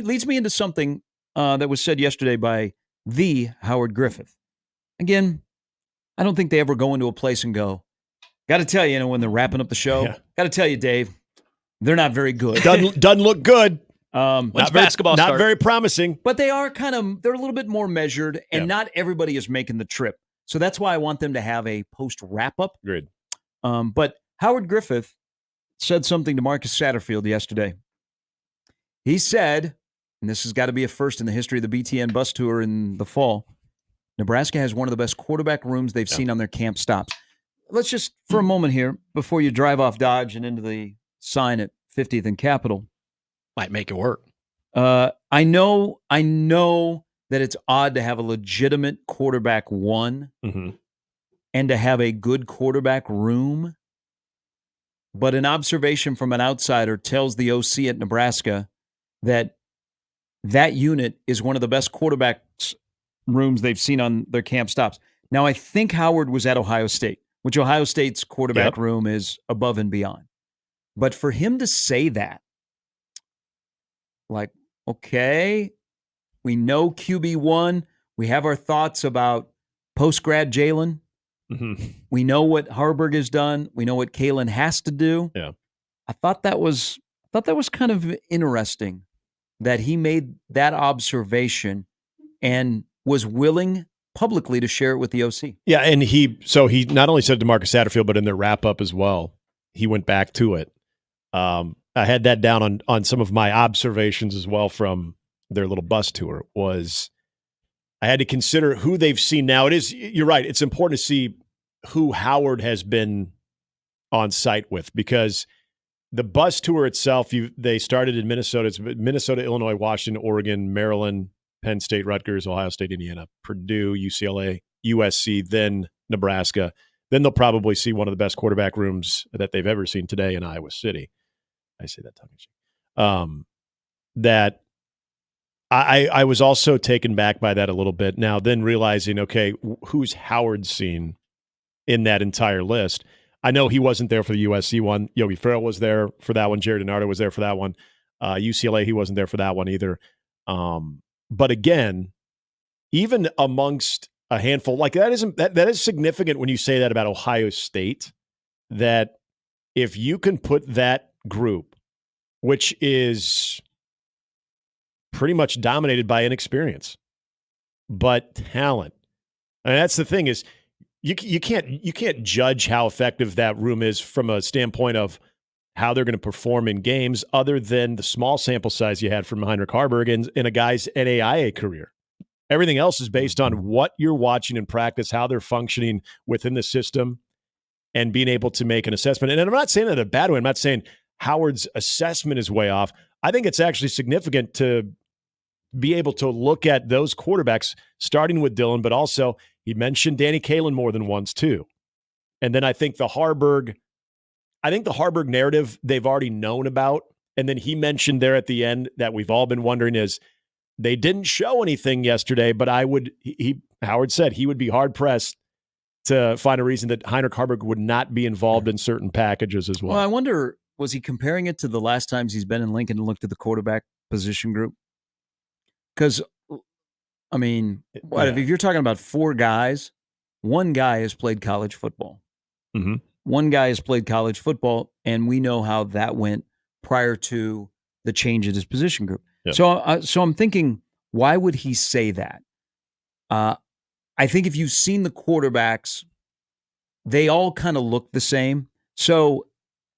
It leads me into something that was said yesterday by the Howard Griffith. Again, I don't think they ever go into a place and go, got to tell you, when they're wrapping up the show, got to tell you, Dave, they're not very good. Doesn't look good. When's basketball not start? very promising. But they are they're a little bit more measured, and not everybody is making the trip. So that's why I want them to have a post wrap-up. Agreed. But Howard Griffith said something to Marcus Satterfield yesterday. He said, and this has got to be a first in the history of the BTN bus tour in the fall, Nebraska has one of the best quarterback rooms they've seen on their camp stops. Let's just, for a moment here, before you drive off Dodge and into the sign at 50th and Capitol. Might make it work. I know that it's odd to have a legitimate quarterback one and to have a good quarterback room. But an observation from an outsider tells the OC at Nebraska that unit is one of the best quarterback rooms they've seen on their camp stops. Now, I think Howard was at Ohio State, which Ohio State's quarterback room is above and beyond. But for him to say that, like, okay, we know QB1. We have our thoughts about post-grad Jalen. We know what Harburg has done. We know what Kalen has to do. Yeah. I thought that was kind of interesting that he made that observation and was willing publicly to share it with the OC. Yeah, and he not only said to Marcus Satterfield, but in their wrap-up as well, he went back to it. I had that down on some of my observations as well from their little bus tour. Was I had to consider who they've seen. Now, you're right, it's important to see who Howard has been on site with, because the bus tour itself, they started in Minnesota. It's Minnesota, Illinois, Washington, Oregon, Maryland, Penn State, Rutgers, Ohio State, Indiana, Purdue, UCLA, USC, then Nebraska. Then they'll probably see one of the best quarterback rooms that they've ever seen today in Iowa City. I say that tongue-in-cheek. That I was also taken back by that a little bit. Now, then realizing, okay, who's Howard seen in that entire list? I know he wasn't there for the USC one. Yogi Ferrell was there for that one. Jared Denardo was there for that one. UCLA, he wasn't there for that one either. But again, even amongst a handful, like that is significant when you say that about Ohio State, that if you can put that group, which is pretty much dominated by inexperience, but talent. And that's the thing is, you can't judge how effective that room is from a standpoint of how they're going to perform in games, other than the small sample size you had from Heinrich Harburg and a guy's NAIA career. Everything else is based on what you're watching in practice, how they're functioning within the system, and being able to make an assessment. And I'm not saying that in a bad way. I'm not saying Howard's assessment is way off. I think it's actually significant to be able to look at those quarterbacks, starting with Dylan, but also he mentioned Danny Kalen more than once too. And then I think the Harburg narrative they've already known about. And then he mentioned there at the end that we've all been wondering is they didn't show anything yesterday, but Howard said he would be hard pressed to find a reason that Heinrich Harburg would not be involved in certain packages as well. Well, I wonder, was he comparing it to the last times he's been in Lincoln and looked at the quarterback position group? Because, I mean, if you're talking about four guys, one guy has played college football. Mm-hmm. One guy has played college football, and we know how that went prior to the change in his position group. Yep. So I'm thinking, why would he say that? I think if you've seen the quarterbacks, they all kind of look the same. So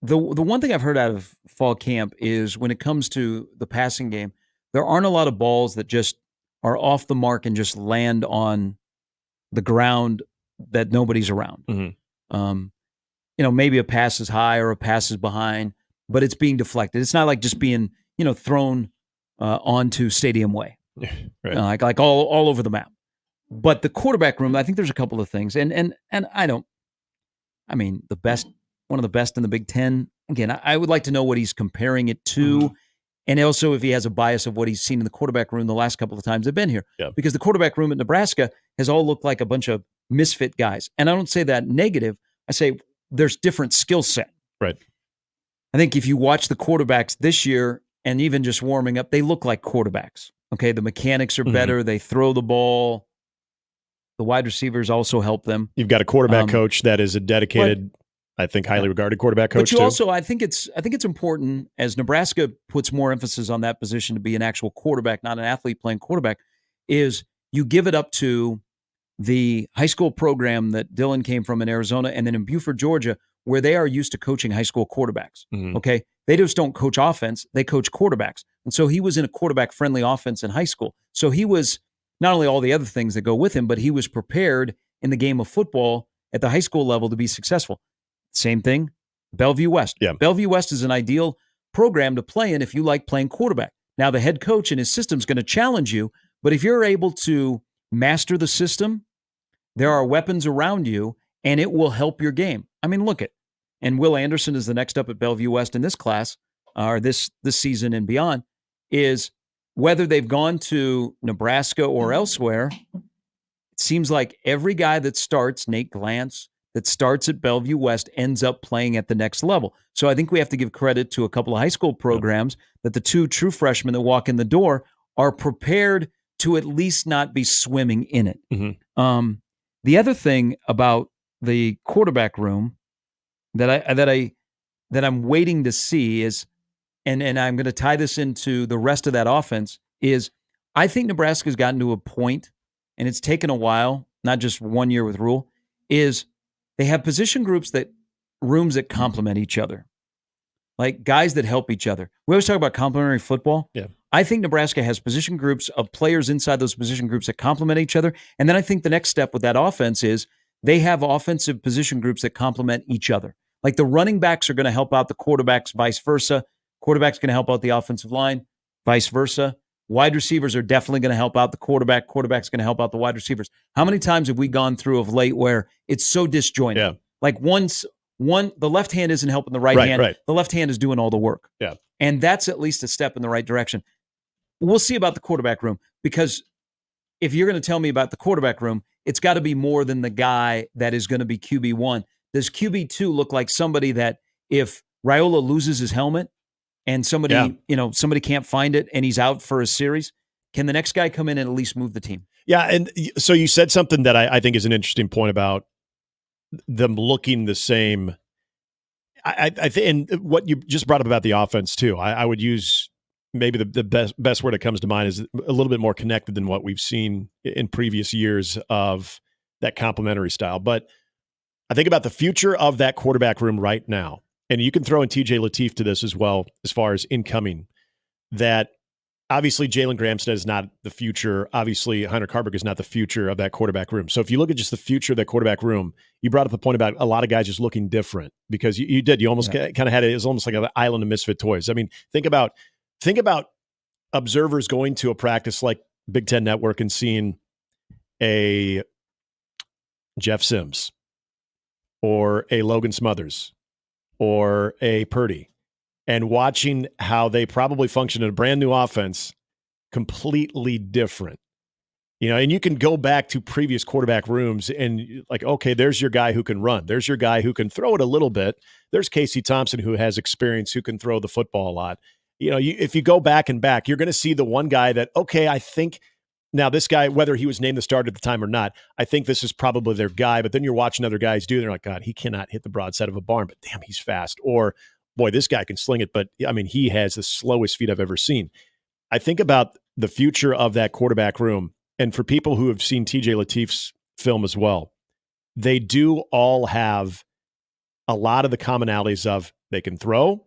the one thing I've heard out of fall camp is when it comes to the passing game, there aren't a lot of balls that just are off the mark and just land on the ground that nobody's around. Mm-hmm. Maybe a pass is high or a pass is behind, but it's being deflected. It's not like just being, thrown onto Stadium Way, right. like all over the map. But the quarterback room, I think there's a couple of things, and the best, one of the best in the Big Ten. Again, I would like to know what he's comparing it to. Mm-hmm. And also if he has a bias of what he's seen in the quarterback room the last couple of times they've been here. Yeah. Because the quarterback room at Nebraska has all looked like a bunch of misfit guys. And I don't say that negative. I say there's different skill set. Right. I think if you watch the quarterbacks this year and even just warming up, they look like quarterbacks. Okay, the mechanics are better. They throw the ball. The wide receivers also help them. You've got a quarterback coach that is a dedicated, I think, highly regarded quarterback coach. But you also, I think it's important, as Nebraska puts more emphasis on that position to be an actual quarterback, not an athlete playing quarterback, is you give it up to the high school program that Dylan came from in Arizona, and then in Buford, Georgia, where they are used to coaching high school quarterbacks. Okay, they just don't coach offense; they coach quarterbacks. And so he was in a quarterback-friendly offense in high school. So he was not only all the other things that go with him, but he was prepared in the game of football at the high school level to be successful. Same thing, Bellevue West. Yeah. Bellevue West is an ideal program to play in if you like playing quarterback. Now, the head coach and his system is going to challenge you, but if you're able to master the system, there are weapons around you, and it will help your game. I mean, look at, and Will Anderson is the next up at Bellevue West in this class, or this season and beyond, is whether they've gone to Nebraska or elsewhere, it seems like every guy that starts, Nate Glantz, that starts at Bellevue West ends up playing at the next level. So I think we have to give credit to a couple of high school programs that the two true freshmen that walk in the door are prepared to at least not be swimming in it. The other thing about the quarterback room that I'm waiting to see is, and I'm going to tie this into the rest of that offense, is I think Nebraska's gotten to a point, and it's taken a while, not just 1 year with Rule, is they have position rooms that complement each other, like guys that help each other. We always talk about complementary football. Yeah. I think Nebraska has position groups of players inside those position groups that complement each other. And then I think the next step with that offense is they have offensive position groups that complement each other. Like the running backs are going to help out the quarterbacks, vice versa. Quarterback's going to help out the offensive line, vice versa. Wide receivers are definitely going to help out the quarterback. Quarterback's going to help out the wide receivers. How many times have we gone through of late where it's so disjointed? Yeah. Like the left hand isn't helping the right hand. Right. The left hand is doing all the work. Yeah. And that's at least a step in the right direction. We'll see about the quarterback room, because if you're going to tell me about the quarterback room, it's got to be more than the guy that is going to be QB1. Does QB2 look like somebody that if Raiola loses his helmet and somebody can't find it and he's out for a series, can the next guy come in and at least move the team? Yeah, and so you said something that I think is an interesting point about them looking the same. I think, and what you just brought up about the offense too, I would use maybe the best word that comes to mind is a little bit more connected than what we've seen in previous years of that complementary style. But I think about the future of that quarterback room right now, and you can throw in TJ Lateef to this as well, as far as incoming, that obviously Jalen Gramstead is not the future. Obviously Hunter Carberg is not the future of that quarterback room. So if you look at just the future of that quarterback room, you brought up the point about a lot of guys just looking different, because you almost kind of had it. It was almost like an island of misfit toys. I mean, think about observers going to a practice like Big Ten Network and seeing a Jeff Sims or a Logan Smothers or a Purdy, and watching how they probably function in a brand new offense, completely different. And you can go back to previous quarterback rooms and like, okay, there's your guy who can run. There's your guy who can throw it a little bit. There's Casey Thompson, who has experience, who can throw the football a lot. If you go back, you're going to see the one guy that, okay, I think now this guy, whether he was named the starter at the time or not, I think this is probably their guy. But then you're watching other guys do, they're like, God, he cannot hit the broadside of a barn, but damn, he's fast. Or, boy, this guy can sling it, but I mean, he has the slowest feet I've ever seen. I think about the future of that quarterback room, and for people who have seen TJ Lateef's film as well, they do all have a lot of the commonalities of they can throw.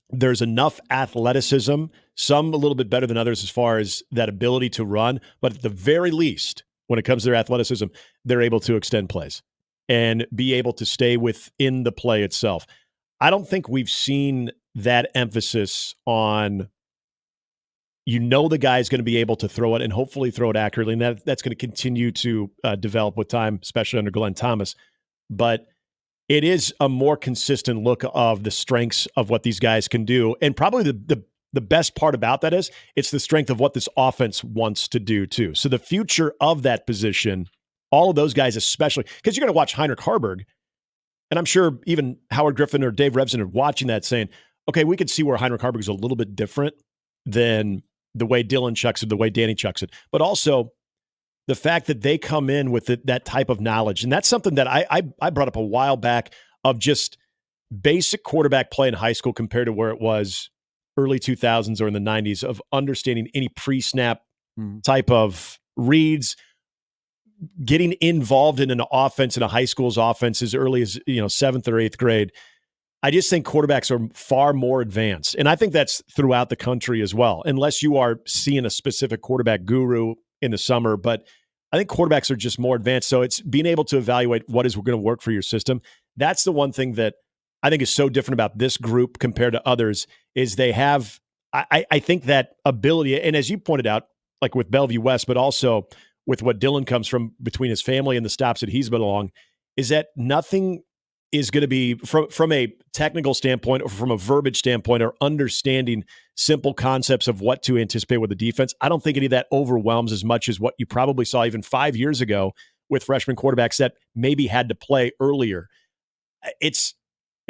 There's enough athleticism, some a little bit better than others as far as that ability to run, but at the very least, when it comes to their athleticism, they're able to extend plays and be able to stay within the play itself. I don't think we've seen that emphasis on, the guy is going to be able to throw it and hopefully throw it accurately. And that's going to continue to develop with time, especially under Glenn Thomas. But it is a more consistent look of the strengths of what these guys can do. And probably the best part about that is it's the strength of what this offense wants to do too. So the future of that position, all of those guys, especially because you're going to watch Heinrich Harburg, and I'm sure even Howard Griffin or Dave Revson are watching that saying, okay, we could see where Heinrich Haarberg is a little bit different than the way Dylan chucks it, the way Danny chucks it. But also the fact that they come in with that type of knowledge. And that's something that I brought up a while back of just basic quarterback play in high school compared to where it was early 2000s or in the 90s of understanding any pre-snap type of reads, getting involved in an offense, in a high school's offense as early as 7th or 8th grade. I just think quarterbacks are far more advanced. And I think that's throughout the country as well, unless you are seeing a specific quarterback guru in the summer. But I think quarterbacks are just more advanced. So it's being able to evaluate what is going to work for your system. That's the one thing that I think is so different about this group compared to others is they have, I think that ability. And as you pointed out, like with Bellevue West, but also with what Dylan comes from between his family and the stops that he's been along, is that nothing is going to be from a technical standpoint or from a verbiage standpoint or understanding simple concepts of what to anticipate with the defense. I don't think any of that overwhelms as much as what you probably saw even 5 years ago with freshman quarterbacks that maybe had to play earlier. It's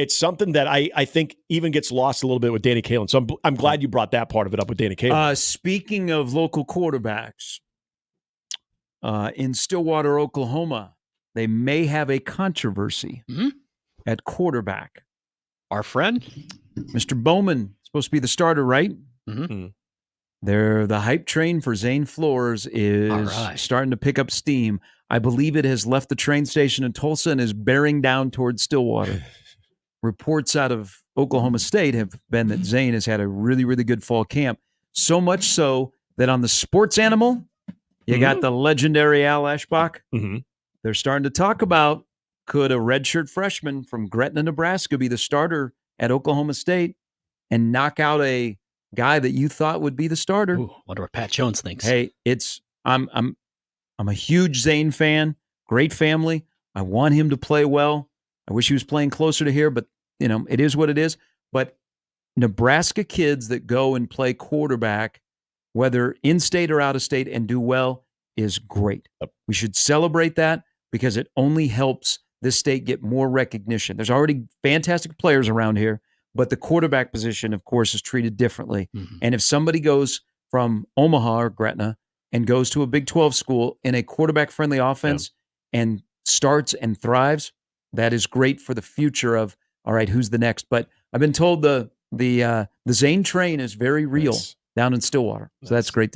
something that I think even gets lost a little bit with Danny Kaelin. So I'm glad you brought that part of it up with Danny Kaelin. Speaking of local quarterbacks, in Stillwater, Oklahoma, they may have a controversy at quarterback. Our friend? Mr. Bowman, supposed to be the starter, right? Mm-hmm. The hype train for Zane Flores is starting to pick up steam. I believe it has left the train station in Tulsa and is bearing down towards Stillwater. Reports out of Oklahoma State have been that Zane has had a really, really good fall camp. So much so that on the Sports Animal, you got the legendary Al Eschbach. Mm-hmm. They're starting to talk about, could a redshirt freshman from Gretna, Nebraska be the starter at Oklahoma State and knock out a guy that you thought would be the starter? Ooh, wonder what Pat Jones thinks. Hey, I'm a huge Zane fan, great family. I want him to play well. I wish he was playing closer to here, but it is what it is. But Nebraska kids that go and play quarterback, whether in-state or out-of-state, and do well is great. We should celebrate that because it only helps this state get more recognition. There's already fantastic players around here, but the quarterback position, of course, is treated differently. Mm-hmm. And if somebody goes from Omaha or Gretna and goes to a Big 12 school in a quarterback-friendly offense and starts and thrives, that is great for the future of, all right, who's the next? But I've been told the Zane train is very real down in Stillwater. So that's great to hear.